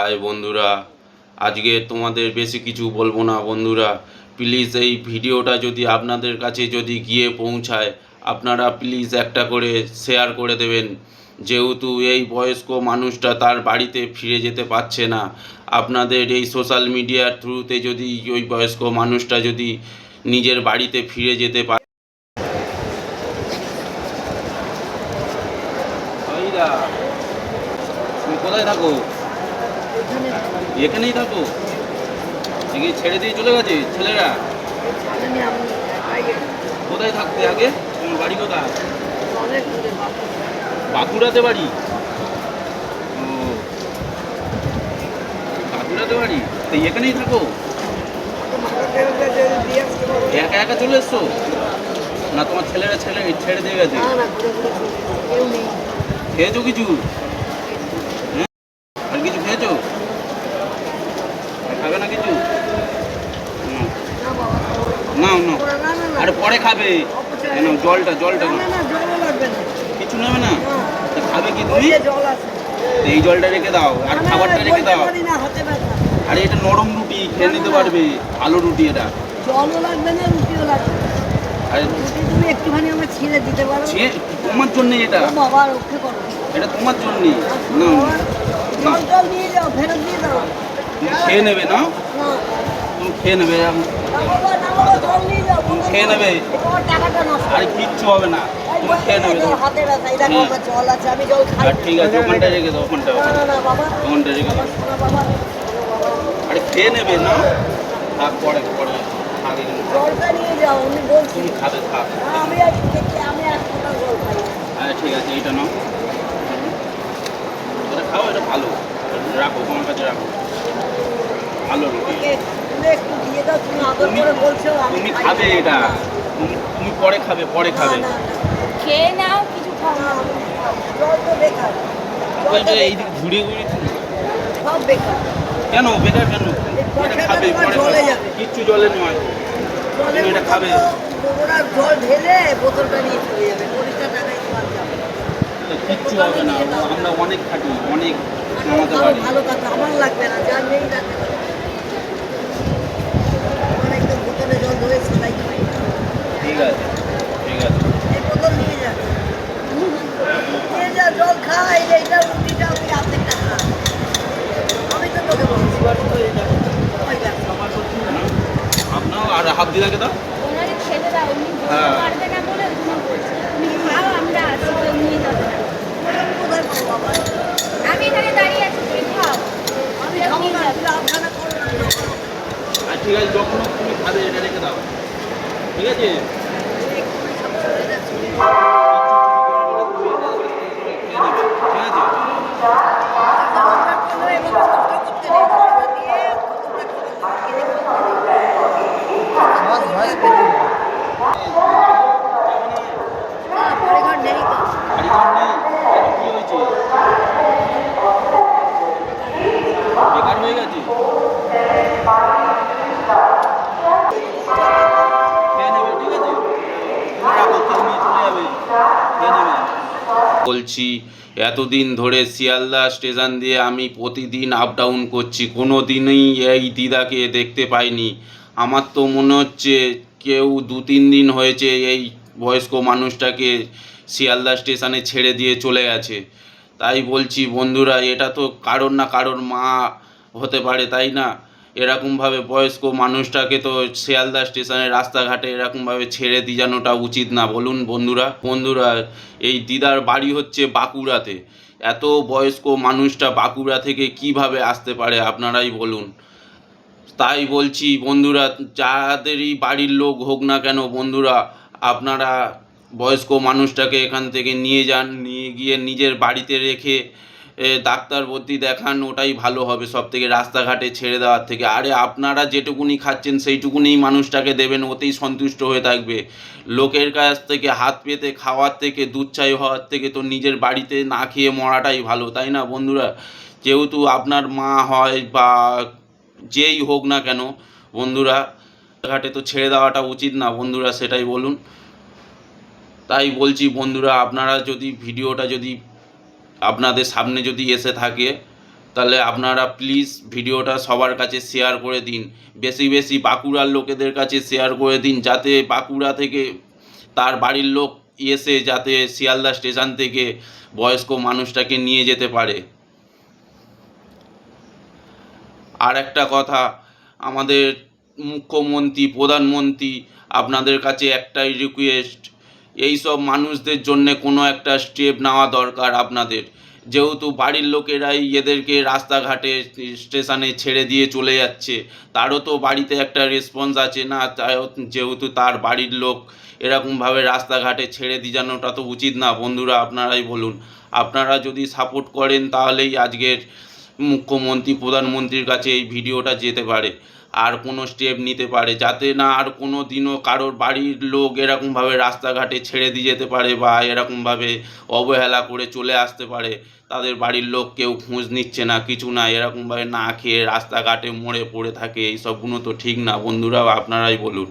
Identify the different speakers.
Speaker 1: High বন্ধুরা, আজকে তোমাদের বেশি কিছু বলবো না বন্ধুরা। প্লিজ এই ভিডিওটা যদি আপনাদের কাছে যদি গিয়ে পৌঁছায়, আপনারা প্লিজ একটা করে শেয়ার করে দেবেন। যেহেতু এই বয়স্ক মানুষটা তার বাড়িতে ফিরে যেতে পারছে না, আপনাদের এই সোশ্যাল মিডিয়ার থ্রুতে যদি ওই বয়স্ক মানুষটা যদি নিজের বাড়িতে ফিরে যেতে পারে। তুমি কোথায় থাকো? এখানেই থাকো? ছেড়ে দিয়ে চলে গেছে ছেলেরা? কোথায় থাকতে আগে? তোমার বাড়ি কোথায়? বাঁকুড়াতে বাড়ি? ও, বাঁকুড়াতে বাড়ি। তো এখানেই থাকো? একা একা চলে এসছো না তোমার ছেলেরা ছেড়ে দিয়ে গেছে? খেয়েছো কিছু? আর কিছু খেয়েছো? খাবে না কিছু? না না, আরে পরে খাবে। জলটা কিছু নেবে না? খাবে কি তুমি? এই জলটা রেখে দাও আর খাবারটা রেখে দাও। আরে এটা নরম রুটি, খেয়ে নিতে পারবে। ভালো রুটি এটা।
Speaker 2: জলও লাগবে না, রুটিও লাগবে।
Speaker 1: আরে
Speaker 2: তুমি একটুখানি আমার ছিঁড়ে দিতে পারো?
Speaker 1: তোমার জন্য এটা।
Speaker 2: বাবা রক্ষে করো,
Speaker 1: এটা তোমার জন্য। না,
Speaker 2: জল নিয়ে যাও, ফেরত দিয়ে দাও।
Speaker 1: তুমি খেয়ে নেবে না? তুমি খেয়ে নেবে, তুমি খেয়ে নেবে। আরে কিচ্ছু হবে না, তুমি খেয়ে নেবে।
Speaker 2: জল আছে, আমি জল খাই।
Speaker 1: ঠিক আছে, ওখানটা রেখে দাও। ওখানটা রেখে দাও। আরে খেয়ে নেবে না? থাক, পরে আগে
Speaker 2: জলটা নিয়ে যাও, আমি বলছি।
Speaker 1: তুমি খাবে, থাক।
Speaker 2: আমি এক ফোঁটা জল খাই।
Speaker 1: হ্যাঁ ঠিক আছে, এইটা নাও। এটা খাও, এটা ভালো। রাখো, তোমার কাছে রাখো। ভালো রুটি।
Speaker 2: তুমি একটু দিয়ে দাও, তুমি আদর করে বলছো।
Speaker 1: তুমি খাবে এটা, তুমি পরে খাবে।
Speaker 2: খেয়ে নাও, কিছু খাও না। জল তো বেকার।
Speaker 1: এইদিকে ঘুরে
Speaker 2: সব বেকার।
Speaker 1: কেন বেকার? কেন? এটা খাবে, পরে
Speaker 2: জলে যাবে।
Speaker 1: কিচ্ছু জলে নয়, তুমি এটা খাবে।
Speaker 2: জল ঢেলে বোতলটা নিয়ে চলে যাবে। 40টা টাকায় জল যাবে।
Speaker 1: কিচ্ছু হবে না, আমরা অনেক খাটি, অনেক নামাতে পারি।
Speaker 2: ভালো কথা, আমার লাগবে না, যার নেই রাখতে পারে। আমার একদম বোতলে জল ধরে সেলাই খাই।
Speaker 1: ঠিক আছে।
Speaker 2: এই বোতল নিয়ে যাবে, নিয়ে যা, জল খাই। এইটা রুটিটা আমি অর্ধেকটা খাই। আমি তো তোকে বলছি
Speaker 1: আপনার আর হাত দিয়ে রাখে দাও।
Speaker 3: ওনারে ছেড়ে দাও, উনি বলতে পারবে না বলে উনি বলছে তুমি খাও, আমরা আছি, কেউ নিয়ে যাবে না।
Speaker 2: কোথায় পাবো বাবা?
Speaker 3: আমি এখানে দাঁড়িয়ে আছি, তুমি খাও।
Speaker 2: আমি খাবো না, আপনারা করো না।
Speaker 1: আর ঠিক আছে, যখন তুমি খাবে এটা রেখে দাও। ঠিক আছে? বেকার হয়ে গেছে। বলছি, এতদিন ধরে শিয়ালদা স্টেশন দিয়ে আমি প্রতিদিন আপ ডাউন করছি, কোনো দিনই এই দিদাকে দেখতে পাইনি। আমার তো মনে হচ্ছে কেউ 2-3 দিন হয়েছে এই বয়স্ক মানুষটাকে শিয়ালদা স্টেশনে ছেড়ে দিয়ে চলে গেছে। তাই বলছি বন্ধুরা, এটা তো কারোর না কারোর মা হতে পারে, তাই না? এরকমভাবে বয়স্ক মানুষটাকে তো শিয়ালদা স্টেশনের রাস্তাঘাটে এরকমভাবে ছেড়ে দিয়ে জানোটা উচিত না, বলুন বন্ধুরা। এই দিদার বাড়ি হচ্ছে বাঁকুড়াতে। এত বয়স্ক মানুষটা বাঁকুড়া থেকে কিভাবে আসতে পারে আপনারাই বলুন। তাই বলছি বন্ধুরা, যাদেরই বাড়ির লোক হোক না কেন বন্ধুরা, আপনারা বয়স্ক মানুষটাকে এখান থেকে নিয়ে যান, নিয়ে গিয়ে নিজের বাড়িতে রেখে ডাক্তার ভর্তি দেখান। ওটাই ভালো হবে সব থেকে, রাস্তাঘাটে ছেড়ে দেওয়ার থেকে। আরে আপনারা যেটুকুনি খাচ্ছেন সেইটুকুনি মানুষটাকে দেবেন, ওতেই সন্তুষ্ট হয়ে থাকবে। লোকের কাছ থেকে হাত পেতে খাওয়ার থেকে, দুধ চাই হওয়ার থেকে তো নিজের বাড়িতে না খেয়ে মরাটাই ভালো, তাই না বন্ধুরা? যেহেতু আপনার মা হয় বা যেই হোক না কেন বন্ধুরা, ঘাটে তো ছেড়ে দেওয়াটা উচিত না বন্ধুরা, সেটাই বলুন। তাই বলছি বন্ধুরা, আপনারা যদি ভিডিওটা যদি আপনাদের সামনে যদি এসে থাকে, তাহলে আপনারা প্লিজ ভিডিওটা সবার কাছে শেয়ার করে দিন, বেশি বেশি বাঁকুড়ার লোকেদের কাছে শেয়ার করে দিন, যাতে বাঁকুড়া থেকে তার বাড়ির লোক এসে যাতে শিয়ালদা স্টেশন থেকে বয়স্ক মানুষটাকে নিয়ে যেতে পারে। আর একটা কথা, আমাদের মুখ্যমন্ত্রী, প্রধানমন্ত্রী, আপনাদের কাছে একটাই রিকোয়েস্ট, এই সব মানুষদের জন্য কোনো একটা স্টেপ নেওয়া দরকার আপনাদের। যেহেতু বাড়ির লোকেরাই এদেরকে রাস্তাঘাটে স্টেশনে ছেড়ে দিয়ে চলে যাচ্ছে, তারও তো বাড়িতে একটা রেসপন্স আছে না? যেহেতু তার বাড়ির লোক এরকমভাবে রাস্তাঘাটে ছেড়ে দিয়ে যাওয়াটা তো উচিত না। বন্ধুরা, আপনারাই বলুন। আপনারা যদি সাপোর্ট করেন তাহলেই আজকের মুখ্যমন্ত্রী, প্রধানমন্ত্রীর কাছে এই ভিডিওটা যেতে পারে, আর কোনো স্টেপ নিতে পারে, যাতে না আর কোনো দিনও কারোর বাড়ির লোক এরকমভাবে রাস্তাঘাটে ছেড়ে দিয়ে যেতে পারে বা এরকমভাবে অবহেলা করে চলে আসতে পারে। তাদের বাড়ির লোক কেউ খোঁজ নিচ্ছে না, কিছু না, এরকমভাবে না খেয়ে রাস্তাঘাটে মরে পড়ে থাকে। এইসবগুলো তো ঠিক না। বন্ধুরা, আপনারাই বলুন।